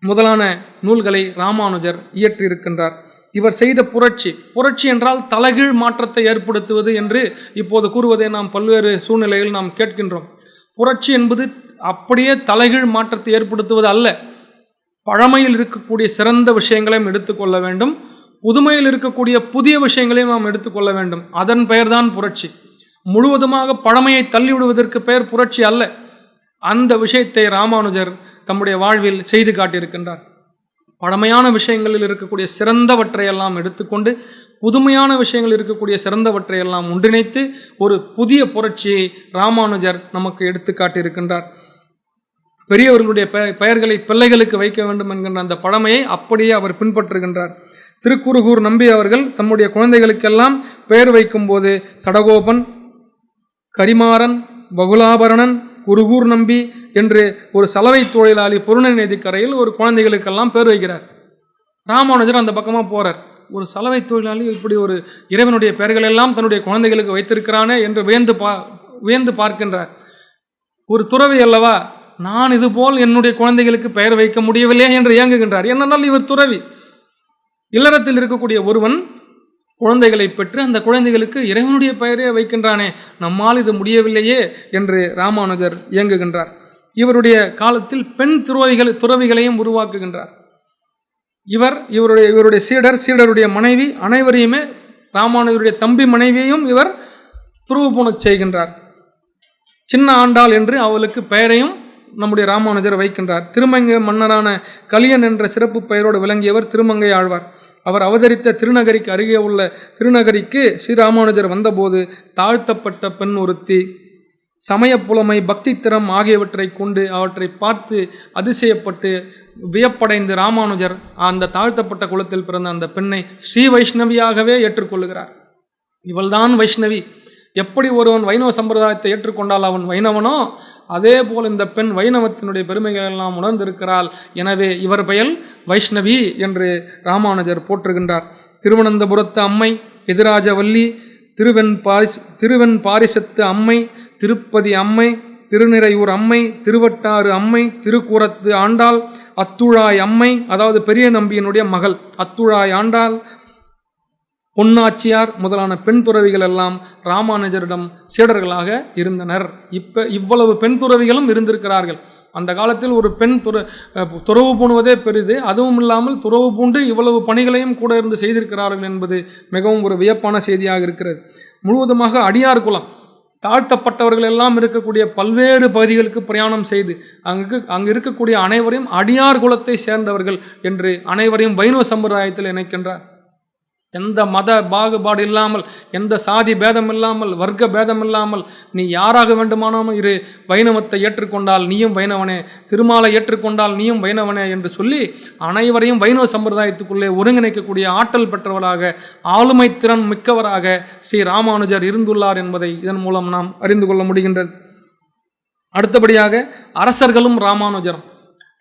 முதலான நூல்களை ராமானுஜர் இயற்றியிருக்கின்றார். இவர் செய்த புரட்சி என்றால் தலைகீழ் மாற்றத்தை ஏற்படுத்துவது என்று இப்போது கூறுவதை நாம் பல்வேறு சூழ்நிலையில் நாம் கேட்கின்றோம். புரட்சி என்பது அப்படியே தலைகீழ் மாற்றத்தை ஏற்படுத்துவது அல்ல. பழமையில் இருக்கக்கூடிய சிறந்த விஷயங்களையும் எடுத்துக்கொள்ள வேண்டும், புதுமையில் இருக்கக்கூடிய புதிய விஷயங்களையும் நாம் எடுத்துக்கொள்ள வேண்டும். அதன் பெயர்தான் புரட்சி. முழுவதுமாக பழமையை தள்ளிவிடுவதற்கு பெயர் புரட்சி அல்ல. அந்த விஷயத்தை ராமானுஜர் தம்முடைய வாழ்வில் செய்து காட்டியிருக்கின்றார். பழமையான விஷயங்களில் இருக்கக்கூடிய சிறந்தவற்றையெல்லாம் எடுத்துக்கொண்டு புதுமையான விஷயங்கள் இருக்கக்கூடிய சிறந்தவற்றையெல்லாம் ஒன்றிணைத்து ஒரு புதிய புரட்சியை ராமானுஜர் நமக்கு எடுத்து காட்டியிருக்கின்றார். பெரியவர்களுடைய பெயர்களை பிள்ளைகளுக்கு வைக்க வேண்டும் என்கின்ற அந்த பழமையை அப்படியே அவர் பின்பற்றுகின்றார். திருக்குறுகூர் நம்பி அவர்கள் தம்முடைய குழந்தைகளுக்கெல்லாம் பெயர் வைக்கும்போது சடகோபன், கரிமாறன், பகுலாபரணன், குருகூர் நம்பி என்று ஒரு சலவை தொழிலாளி பொருணை நதிக்கரையில் ஒரு குழந்தைகளுக்கெல்லாம் பேர் வைக்கிறார். ராமானுஜர் அந்த பக்கமாக போறார். ஒரு சலவை தொழிலாளி இப்படி ஒரு இறைவனுடைய பெயர்கள் எல்லாம் தன்னுடைய குழந்தைகளுக்கு வைத்திருக்கிறானே என்று வியந்து பார்க்கின்றார். ஒரு துறவி அல்லவா, நான் இதுபோல் என்னுடைய குழந்தைகளுக்கு பெயர் வைக்க முடியவில்லையே என்று இயங்குகின்றார். ஏனென்றால் இவர் துறவி. இல்லறத்தில் இருக்கக்கூடிய ஒருவன் குழந்தைகளை பெற்று அந்த குழந்தைகளுக்கு இறைவனுடைய பெயரே வைக்கின்றானே, நம்மால் இது முடியவில்லையே என்று ராமானுஜர் இயங்குகின்றார். இவருடைய காலத்தில் பெண் துறவிகளையும் உருவாக்குகின்றார். இவருடைய சீடருடைய மனைவி அனைவரையுமே, ராமானுஜருடைய தம்பி மனைவியையும் இவர் துறவு பூணச் செய்கின்றார். சின்ன ஆண்டாள் என்று அவளுக்கு பெயரையும் நம்முடைய ராமானுஜர் வைக்கின்றார். திருமங்கை மன்னரான கலியன் என்ற சிறப்பு பெயரோடு விளங்கியவர் திருமங்கை ஆழ்வார். அவர் அவதரித்த திருநகரிக்கு அருகே உள்ள திருநகரிக்கு ஸ்ரீராமானுஜர் வந்தபோது தாழ்த்தப்பட்ட பெண் ஒருத்தி சமய புலமை, பக்தி திறம் ஆகியவற்றை கொண்டு அவற்றை பார்த்து அதிசயப்பட்டு வியப்படைந்து ராமானுஜர் அந்த தாழ்த்தப்பட்ட குலத்தில் பிறந்த அந்த பெண்ணை ஸ்ரீ வைஷ்ணவியாகவே ஏற்றுக்கொள்ளுகிறார். இவள்தான் வைஷ்ணவி. எப்படி ஒருவன் வைணவ சம்பிரதாயத்தை ஏற்றுக்கொண்டால் அவன் வைணவனோ, அதே போல் இந்த பெண் வைணவத்தினுடைய பெருமைகள் எல்லாம் உணர்ந்திருக்கிறாள். எனவே இவர் பெயர் வைஷ்ணவி என்று ராமானுஜர் போற்றுகின்றார். திருவனந்தபுரத்து அம்மை, எதிராஜவல்லி, திருவெண் பாரிசத்து அம்மை, திருப்பதி அம்மை, திருநிறையூர் அம்மை, திருவட்டாறு அம்மை, திருக்கூரத்து ஆண்டாள், அத்துழாய் அம்மை, அதாவது பெரிய நம்பியினுடைய மகள் அத்துழாய் ஆண்டாள், பொன்னாச்சியார் முதலான பெண் துறவிகள் எல்லாம் ராமானுஜரிடம் சீடர்களாக இருந்தனர். இவ்வளவு பெண் துறவிகளும் இருந்திருக்கிறார்கள். அந்த காலத்தில் ஒரு பெண் துறவு பூணுவதே பெரிது. அதுவும் இல்லாமல் துறவு பூண்டு இவ்வளவு பணிகளையும் கூட இருந்து செய்திருக்கிறார்கள் என்பது மிகவும் ஒரு வியப்பான செய்தியாக இருக்கிறது. முழுவதுமாக அடியார் குலம், தாழ்த்தப்பட்டவர்கள் எல்லாம் இருக்கக்கூடிய பல்வேறு பகுதிகளுக்கு பிரயாணம் செய்து அங்கு இருக்கக்கூடிய அனைவரையும் அடியார் குலத்தை சேர்ந்தவர்கள் என்று அனைவரையும் வைணவ சம்பிரதாயத்தில் இணைக்கின்றார். எந்த மத பாகுபாடு இல்லாமல், எந்த சாதி பேதம் இல்லாமல், வர்க்க பேதம் இல்லாமல், நீ யாராக வேண்டுமானாலும் இரு, வைணவத்தை ஏற்றுக்கொண்டால் நீயும் வைணவனே, திருமாலை ஏற்றுக்கொண்டால் நீயும் வைணவனே என்று சொல்லி அனைவரையும் வைணவ சம்பிரதாயத்துக்குள்ளே ஒருங்கிணைக்கக்கூடிய ஆற்றல் பெற்றவராக, ஆளுமை திறன் மிக்கவராக ஸ்ரீ ராமானுஜர் இருந்துள்ளார் என்பதை இதன் மூலம் நாம் அறிந்து கொள்ள முடிகின்றது. அடுத்தபடியாக அரசர்களும்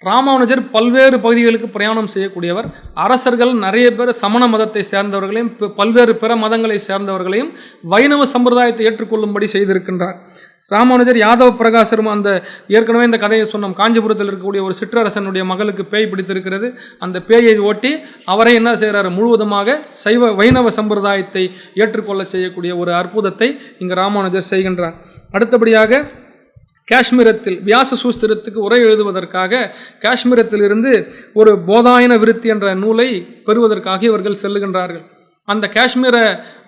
ராமானுஜர் பல்வேறு பகுதிகளுக்கு பிரயாணம் செய்யக்கூடியவர். அரசர்கள் நிறைய பேர் சமண மதத்தை சேர்ந்தவர்களையும் பல்வேறு பிற மதங்களை சேர்ந்தவர்களையும் வைணவ சம்பிரதாயத்தை ஏற்றுக்கொள்ளும்படி செய்திருக்கின்றார். ராமானுஜர் யாதவ பிரகாசரும், அந்த ஏற்கனவே இந்த கதையை சொன்னோம், காஞ்சிபுரத்தில் இருக்கக்கூடிய ஒரு சிற்றரசனுடைய மகளுக்கு பேய் பிடித்திருக்கிறது. அந்த பேயை ஓட்டி அவரை என்ன செய்கிறார், முழுவதுமாக வைணவ சம்பிரதாயத்தை ஏற்றுக்கொள்ள செய்யக்கூடிய ஒரு அற்புதத்தை இங்கு ராமானுஜர் செய்கின்றார். அடுத்தபடியாக காஷ்மீரத்தில் வியாச சூஸ்திரத்துக்கு உரை எழுதுவதற்காக காஷ்மீரத்தில் இருந்து ஒரு போதாயன விருத்தி என்ற நூலை பெறுவதற்காக இவர்கள் செல்லுகின்றார்கள். அந்த காஷ்மீர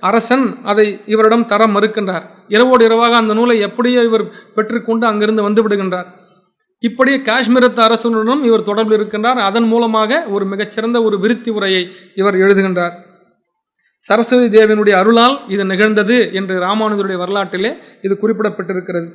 அரசன் அதை இவரிடம் தர மறுக்கின்றார். இரவோடு இரவாக அந்த நூலை எப்படியோ இவர் பெற்றுக்கொண்டு அங்கிருந்து வந்து விடுகின்றார். இப்படி காஷ்மீரத்து அரசனுடன் இவர் தொடர்பில் இருக்கின்றார். அதன் மூலமாக ஒரு மிகச்சிறந்த ஒரு விருத்தி உரையை இவர் எழுதுகின்றார். சரஸ்வதி தேவியினுடைய அருளால் இது நிகழ்ந்தது என்று ராமானுஜருடைய வரலாற்றிலே இது குறிப்பிடப்பட்டிருக்கிறது.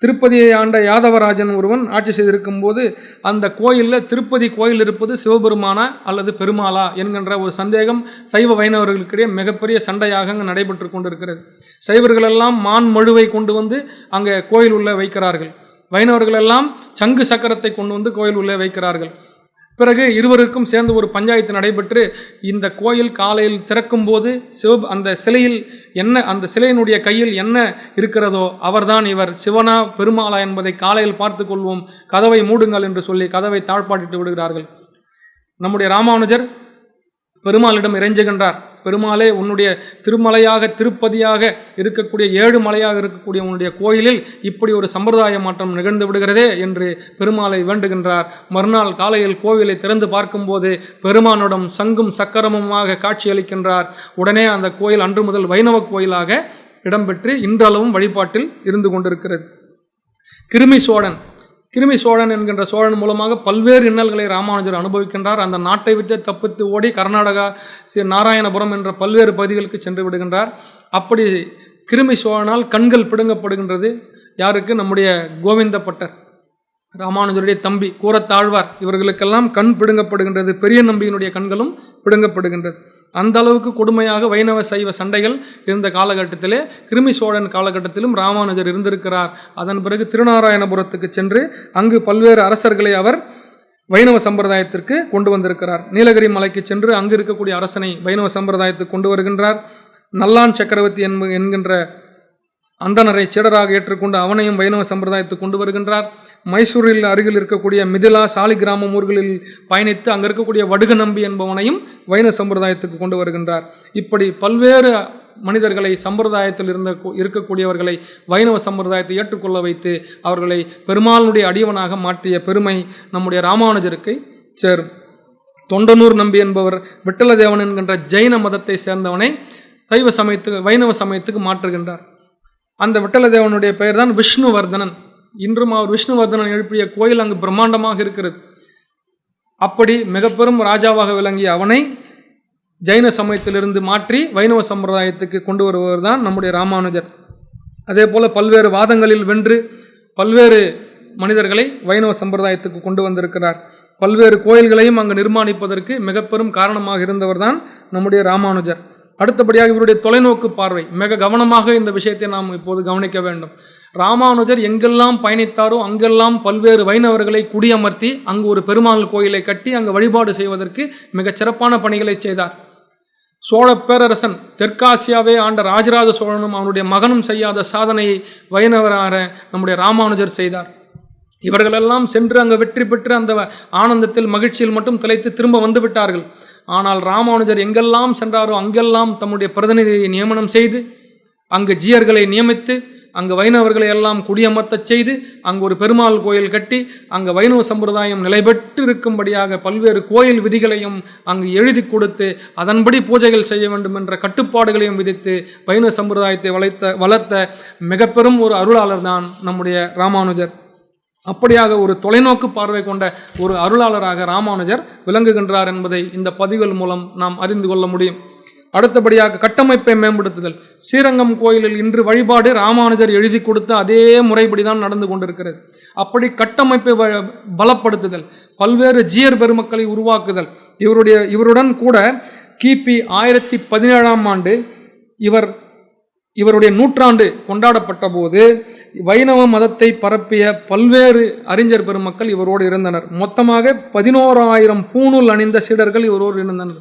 திருப்பதியை ஆண்ட யாதவராஜன் ஒருவன் ஆட்சி செய்திருக்கும் போது அந்த கோயிலில் திருப்பதி கோயில் இருப்பது சிவபெருமானா அல்லது பெருமாளா என்கின்ற ஒரு சந்தேகம் சைவ வைணவர்களுக்கிடையே மிகப்பெரிய சண்டையாக அங்கே நடைபெற்று கொண்டிருக்கிறது. சைவர்களெல்லாம் மான் மழுவை கொண்டு வந்து அங்கே கோயில் உள்ளே வைக்கிறார்கள். வைணவர்கள் எல்லாம் சங்கு சக்கரத்தை கொண்டு வந்து கோயில் உள்ளே வைக்கிறார்கள். பிறகு இருவருக்கும் சேர்ந்து ஒரு பஞ்சாயத்து நடைபெற்று இந்த கோயில் காலையில் திறக்கும் போது அந்த சிலையில் என்ன, அந்த சிலையினுடைய கையில் என்ன இருக்கிறதோ அவர்தான் இவர், சிவனா பெருமாளா என்பதை காலையில் பார்த்து கொள்வோம், கதவை மூடுங்கள் என்று சொல்லி கதவை தாழ்பாட்டிட்டு விடுகிறார்கள். நம்முடைய ராமானுஜர் பெருமாளிடம் இறைஞ்சுகின்றார். பெருமாளே, உன்னுடைய திருமலையாக திருப்பதியாக இருக்கக்கூடிய 7 மலையாக இருக்கக்கூடிய உன்னுடைய கோயிலில் இப்படி ஒரு சம்பிரதாய மாற்றம் நிகழ்ந்து விடுகிறதே என்று பெருமாளை வேண்டுகின்றார். மறுநாள் காலையில் கோவிலை திறந்து பார்க்கும்போது பெருமானுடன் சங்கும் சக்கரமுமாக காட்சியளிக்கின்றார். உடனே அந்த கோயில் அன்று முதல் வைணவ கோயிலாக இடம்பெற்று இன்றளவும் வழிபாட்டில் இருந்து கொண்டிருக்கிறது. கிருமி சோழன் என்கின்ற சோழன் மூலமாக பல்வேறு இன்னல்களை ராமானுஜர் அனுபவிக்கின்றார். அந்த நாட்டை விட்டு தப்பித்து ஓடி கர்நாடகா, நாராயணபுரம் என்ற பல்வேறு பகுதிகளுக்கு சென்று விடுகின்றார். அப்படி கிருமி சோழனால் கண்கள் பிடுங்கப்படுகின்றது. யாருக்கு? நம்முடைய கோவிந்தப்பட்டர், ராமானுஜருடைய தம்பி கூரத்தாழ்வார், இவர்களுக்கெல்லாம் கண் பிடுங்கப்படுகின்றது. பெரிய நம்பியினுடைய கண்களும் பிடுங்கப்படுகின்றது. அந்த அளவுக்கு கொடுமையாக வைணவ சைவ சண்டைகள் இருந்த காலகட்டத்திலே கிருமி சோழன் காலகட்டத்திலும் ராமானுஜர் இருந்திருக்கிறார். அதன் பிறகு திருநாராயணபுரத்துக்கு சென்று அங்கு பல்வேறு அரசர்களை அவர் வைணவ சம்பிரதாயத்திற்கு கொண்டு வந்திருக்கிறார். நீலகிரி மலைக்கு சென்று அங்கு இருக்கக்கூடிய அரசனை வைணவ சம்பிரதாயத்துக்கு கொண்டு வருகின்றார். நல்லான் சக்கரவர்த்தி என்கின்ற அந்தனரை சீடராக ஏற்றுக்கொண்டு அவனையும் வைணவ சம்பிரதாயத்துக்கு கொண்டு வருகின்றார். மைசூரில் அருகில் இருக்கக்கூடிய மிதிலா, சாலிகிராமம் ஊர்களில் பயணித்து அங்கே இருக்கக்கூடிய வடுக நம்பி என்பவனையும் வைணவ சம்பிரதாயத்துக்கு கொண்டு வருகின்றார். இப்படி பல்வேறு மனிதர்களை, சம்பிரதாயத்தில் இருக்கக்கூடியவர்களை வைணவ சம்பிரதாயத்தை ஏற்றுக்கொள்ள வைத்து அவர்களை பெருமாளுடைய அடியவனாக மாற்றிய பெருமை நம்முடைய ராமானுஜருக்கு சேரும். தொண்டனூர் நம்பி என்பவர் விட்டலதேவன் என்கின்ற ஜெயின மதத்தை சேர்ந்தவனை வைணவ சமயத்துக்கு மாற்றுகின்றார். அந்த விட்டலதேவனுடைய பெயர் தான் விஷ்ணுவர்தனன். இன்றும் அவர் விஷ்ணுவர்தனன் எழுப்பிய கோயில் அங்கு பிரம்மாண்டமாக இருக்கிறது. அப்படி மிக பெரும் ராஜாவாக விளங்கிய அவனை ஜைன சமயத்திலிருந்து மாற்றி வைணவ சம்பிரதாயத்துக்கு கொண்டு வருபவர் தான் நம்முடைய ராமானுஜர். அதே போல பல்வேறு வாதங்களில் வென்று பல்வேறு மனிதர்களை வைணவ சம்பிரதாயத்துக்கு கொண்டு வந்திருக்கிறார். பல்வேறு கோயில்களையும் அங்கு நிர்மாணிப்பதற்கு மிக பெரும் காரணமாக இருந்தவர் தான் நம்முடைய ராமானுஜர். அடுத்தபடியாக இவருடைய தொலைநோக்கு பார்வை, மிக கவனமாக இந்த விஷயத்தை நாம் இப்போது கவனிக்க வேண்டும். ராமானுஜர் எங்கெல்லாம் பயணித்தாரோ அங்கெல்லாம் பல்வேறு வைணவர்களை குடியமர்த்தி அங்கு ஒரு பெருமாள் கோயிலை கட்டி அங்கு வழிபாடு செய்வதற்கு மிகச் சிறப்பான பணிகளை செய்தார். சோழ பேரரசன் தெற்காசியாவே ஆண்ட ராஜராஜ சோழனும் அவனுடைய மகனும் செய்யாத சாதனையை வைணவராக நம்முடைய ராமானுஜர் செய்தார். இவர்களெல்லாம் சென்று அங்கு வெற்றி பெற்று அந்த ஆனந்தத்தில் மகிழ்ச்சியில் மட்டும் திளைத்து திரும்ப வந்து விட்டார்கள். ஆனால் ராமானுஜர் எங்கெல்லாம் சென்றாரோ அங்கெல்லாம் தம்முடைய பிரதிநிதியை நியமனம் செய்து அங்கு ஜீயர்களை நியமித்து அங்கு வைணவர்களை எல்லாம் குடியமர்த்தச் செய்து அங்கு ஒரு பெருமாள் கோயில் கட்டி அங்கு வைணவ சம்பிரதாயம் நிலை பெற்று இருக்கும்படியாக பல்வேறு கோயில் விதிகளையும் அங்கு எழுதி கொடுத்து அதன்படி பூஜைகள் செய்ய வேண்டும் என்ற கட்டுப்பாடுகளையும் விதித்து வைணவ சம்பிரதாயத்தை வளர்த்த மிக பெரும் ஒரு அருளாளர் தான் நம்முடைய ராமானுஜர். அப்படியாக ஒரு தொலைநோக்கு பார்வை கொண்ட ஒரு அருளாளராக ராமானுஜர் விளங்குகின்றார் என்பதை இந்த பதிவுகள் மூலம் நாம் அறிந்து கொள்ள முடியும். அடுத்தபடியாக கட்டமைப்பை மேம்படுத்துதல். ஸ்ரீரங்கம் கோயிலில் இன்று வழிபாடு ராமானுஜர் எழுதி கொடுத்த அதே முறைப்படிதான் நடந்து கொண்டிருக்கிறது. அப்படி கட்டமைப்பை பலப்படுத்துதல், பல்வேறு ஜீயர் பெருமக்களை உருவாக்குதல். இவருடன் கூட கிபி 1017ஆம் ஆண்டு இவருடைய நூற்றாண்டு கொண்டாடப்பட்ட போது வைணவ மதத்தை பரப்பிய பல்வேறு அறிஞர் பெருமக்கள் இவரோடு இருந்தனர். மொத்தமாக 11,000 பூணூல் அணிந்த சீடர்கள் இவரோடு இருந்தனர்.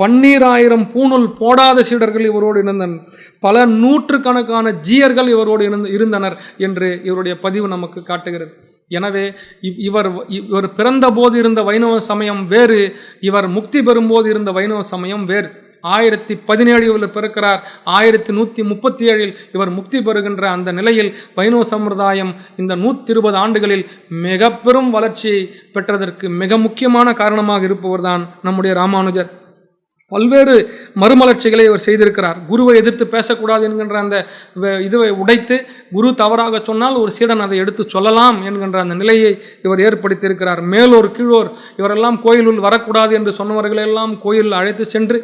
12,000 பூணூல் போடாத சீடர்கள் இவரோடு இருந்தனர். பல நூற்றுக்கணக்கான ஜீயர்கள் இவரோடு இருந்தனர் என்று இவருடைய பதிவு நமக்கு காட்டுகிறது. எனவே இவர் பிறந்த போது இருந்த வைணவ சமயம் வேறு, இவர் முக்தி பெறும்போது இருந்த வைணவ சமயம் வேறு. 1017 இவர் பிறக்கிறார். 1137 இவர் முக்தி பெறுகின்ற அந்த நிலையில் வைணவ சம்பிரதாயம் இந்த 120 ஆண்டுகளில் மிக பெரும் வளர்ச்சியை பெற்றதற்கு மிக முக்கியமான காரணமாக இருப்பவர் தான் நம்முடைய ராமானுஜர். பல்வேறு மறுமலர்ச்சிகளை இவர் செய்திருக்கிறார். குருவை எதிர்த்து பேசக்கூடாது என்கின்ற அந்த இதுவை உடைத்து குரு தவறாக சொன்னால் ஒரு சீடன் அதை எடுத்து சொல்லலாம் என்கின்ற அந்த நிலையை இவர் ஏற்படுத்தியிருக்கிறார். மேலோர் கீழோர் இவரெல்லாம் கோயிலுள் வரக்கூடாது என்று சொன்னவர்களெல்லாம் கோயில் அழைத்து சென்று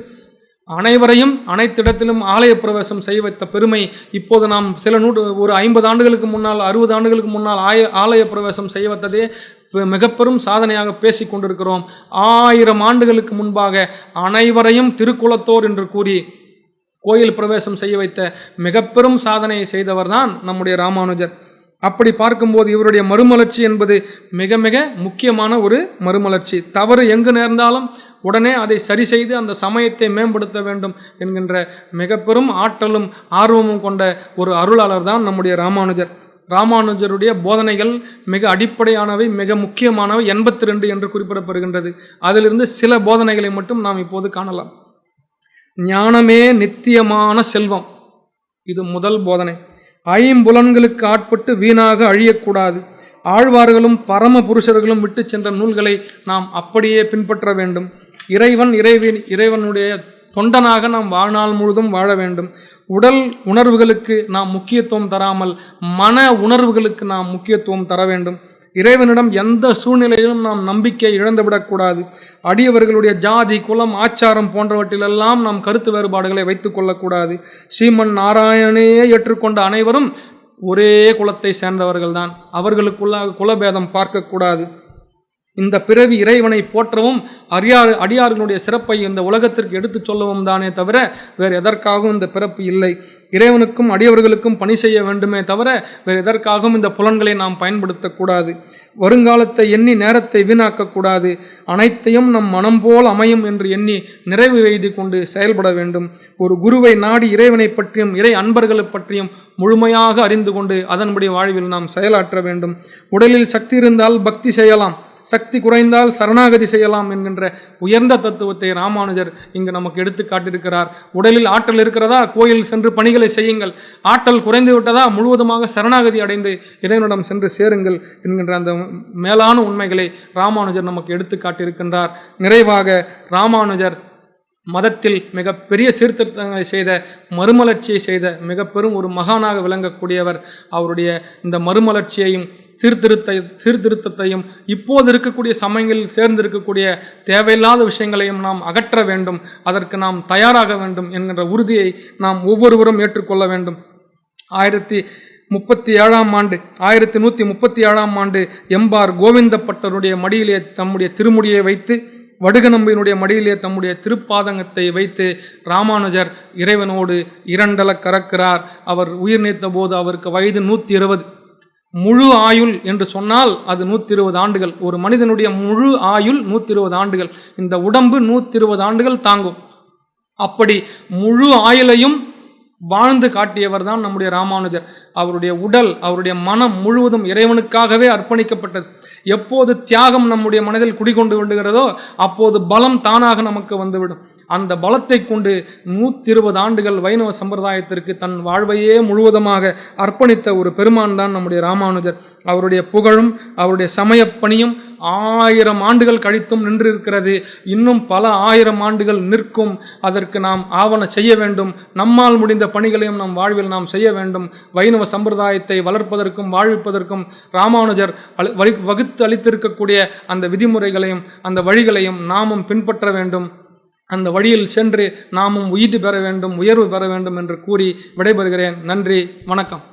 அனைவரையும் அனைத்திடத்திலும் ஆலய பிரவேசம் செய்ய வைத்த பெருமை இப்போது நாம் ஒரு 50 ஆண்டுகளுக்கு முன்னால் 60 ஆண்டுகளுக்கு முன்னால் ஆலய பிரவேசம் செய்ய வைத்ததே மிக பெரும் சாதனையாக பேசி கொண்டிருக்கிறோம். 1000 ஆண்டுகளுக்கு முன்பாக அனைவரையும் திருக்குலத்தோர் என்று கூறி கோயில் பிரவேசம் செய்ய வைத்த மிக பெரும் சாதனையை செய்தவர் தான் நம்முடைய ராமானுஜர். அப்படி பார்க்கும்போது இவருடைய மறுமலர்ச்சி என்பது மிக மிக முக்கியமான ஒரு மறுமலர்ச்சி. தவறு எங்கு நேர்ந்தாலும் உடனே அதை சரி செய்து அந்த சமயத்தை மேம்படுத்த வேண்டும் என்கின்ற மிக பெரும் ஆற்றலும் ஆர்வமும் கொண்ட ஒரு அருளாளர் தான் நம்முடைய ராமானுஜர். ராமானுஜருடைய போதனைகள் மிக அடிப்படையானவை, மிக முக்கியமானவை. 82 என்று குறிப்பிடப்படுகின்றது. அதிலிருந்து சில போதனைகளை மட்டும் நாம் இப்போது காணலாம். ஞானமே நித்தியமான செல்வம். இது முதல் போதனை. ஐம்புலன்களுக்கு ஆட்பட்டு வீணாக அழியக்கூடாது. ஆழ்வார்களும் பரம புருஷர்களும் விட்டு சென்ற நூல்களை நாம் அப்படியே பின்பற்ற வேண்டும். இறைவனுடைய தொண்டனாக நாம் வாழ்நாள் முழுதும் வாழ வேண்டும். உடல் உணர்வுகளுக்கு நாம் முக்கியத்துவம் தராமல் மன உணர்வுகளுக்கு நாம் முக்கியத்துவம் தர வேண்டும். இறைவனிடம் எந்த சூழ்நிலையிலும் நாம் நம்பிக்கை இழந்துவிடக்கூடாது. அடியவர்களுடைய ஜாதி, குலம், ஆச்சாரம் போன்றவற்றிலெல்லாம் நாம் கருத்து வேறுபாடுகளை வைத்துக் கொள்ளக்கூடாது. ஸ்ரீமன் நாராயணனையே ஏற்றுக்கொண்ட அனைவரும் ஒரே குலத்தை சேர்ந்தவர்கள்தான். அவர்களுக்குள்ளாக குலபேதம் பார்க்கக்கூடாது. இந்த பிறவி இறைவனை போற்றவும் அடியார்களுடைய சிறப்பை இந்த உலகத்திற்கு எடுத்துச் சொல்லவும் தானே தவிர வேறு எதற்காகவும் இந்த பிறப்பு இல்லை. இறைவனுக்கும் அடியவர்களுக்கும் பணி செய்ய வேண்டுமே தவிர வேறு எதற்காகவும் இந்த புலன்களை நாம் பயன்படுத்தக்கூடாது. வருங்காலத்தை எண்ணி நேரத்தை வீணாக்கக்கூடாது. அனைத்தையும் நம் மனம் போல் அமையும் என்று எண்ணி நிறைவு எய்தி கொண்டு செயல்பட வேண்டும். ஒரு குருவை நாடி இறைவனை பற்றியும் இறை அன்பர்களை பற்றியும் முழுமையாக அறிந்து கொண்டு அதன்படி வாழ்வில் நாம் செயலாற்ற வேண்டும். உடலில் சக்தி இருந்தால் பக்தி செய்யலாம், சக்தி குறைந்தால் சரணாகதி செய்யலாம் என்கின்ற உயர்ந்த தத்துவத்தை ராமானுஜர் இங்கு நமக்கு எடுத்து காட்டியிருக்கிறார். உடலில் ஆற்றல் இருக்கிறதா, கோயில் சென்று பணிகளை செய்யுங்கள். ஆற்றல் குறைந்து விட்டதா, முழுவதுமாக சரணாகதி அடைந்து இறைவனிடம் சென்று சேருங்கள் என்கின்ற அந்த மேலான உண்மைகளை ராமானுஜர் நமக்கு எடுத்து காட்டியிருக்கின்றார். நிறைவாக ராமானுஜர் மதத்தில் மிகப்பெரிய சீர்திருத்தங்களை செய்த, மறுமலர்ச்சியை செய்த மிக பெரும் ஒரு மகானாக விளங்கக்கூடியவர். அவருடைய இந்த மறுமலர்ச்சியையும் சீர்திருத்தத்தையும் இப்போது இருக்கக்கூடிய சமயங்களில் சேர்ந்திருக்கக்கூடிய தேவையில்லாத விஷயங்களையும் நாம் அகற்ற வேண்டும். அதற்கு நாம் தயாராக வேண்டும் என்கின்ற உறுதியை நாம் ஒவ்வொருவரும் ஏற்றுக்கொள்ள வேண்டும். 1137 ஆண்டு எம்பார் கோவிந்தப்பட்டருடைய மடியிலே தம்முடைய திருமுடியை வைத்து, வடுகநம்பியினுடைய மடியிலே தம்முடைய திருப்பாதங்கத்தை வைத்து ராமானுஜர் இறைவனோடு இரண்டல கறக்கிறார். அவர் உயிர் நீத்த போது அவருக்கு வயது 120. முழு ஆயுள் என்று சொன்னால் அது 120 ஆண்டுகள். ஒரு மனிதனுடைய முழு ஆயுள் 120 ஆண்டுகள். இந்த உடம்பு 120 ஆண்டுகள் தாங்கும். அப்படி முழு ஆயுளையும் வாழ்ந்து காட்டியவர் தான் நம்முடைய ராமானுஜர். அவருடைய உடல், அவருடைய மனம் முழுவதும் இறைவனுக்காகவே அர்ப்பணிக்கப்பட்டது. எப்போது தியாகம் நம்முடைய மனதில் குடிகொண்டு விடுகிறதோ அப்போது பலம் தானாக நமக்கு வந்துவிடும். அந்த பலத்தை கொண்டு 120 ஆண்டுகள் வைணவ சம்பிரதாயத்திற்கு தன் வாழ்வையே முழுவதுமாக அர்ப்பணித்த ஒரு பெருமான் தான் நம்முடைய ராமானுஜர். அவருடைய புகழும் அவருடைய சமயப்பணியும் 1000 ஆண்டுகள் கழித்தும் நின்றிருக்கிறது. இன்னும் பல 1000 ஆண்டுகள் நிற்கும். அதற்கு நாம் ஆவண செய்ய வேண்டும். நம்மால் முடிந்த பணிகளையும் நம் வாழ்வில் நாம் செய்ய வேண்டும். வைணவ சம்பிரதாயத்தை வளர்ப்பதற்கும் வாழ்விப்பதற்கும் ராமானுஜர் வகுத்து அளித்திருக்கக்கூடிய அந்த விதிமுறைகளையும் அந்த வழிகளையும் நாமும் பின்பற்ற வேண்டும். அந்த வழியில் சென்று நாமும் உய்தி பெற வேண்டும், உயர்வு பெற வேண்டும் என்று கூறி விடைபெறுகிறேன். நன்றி, வணக்கம்.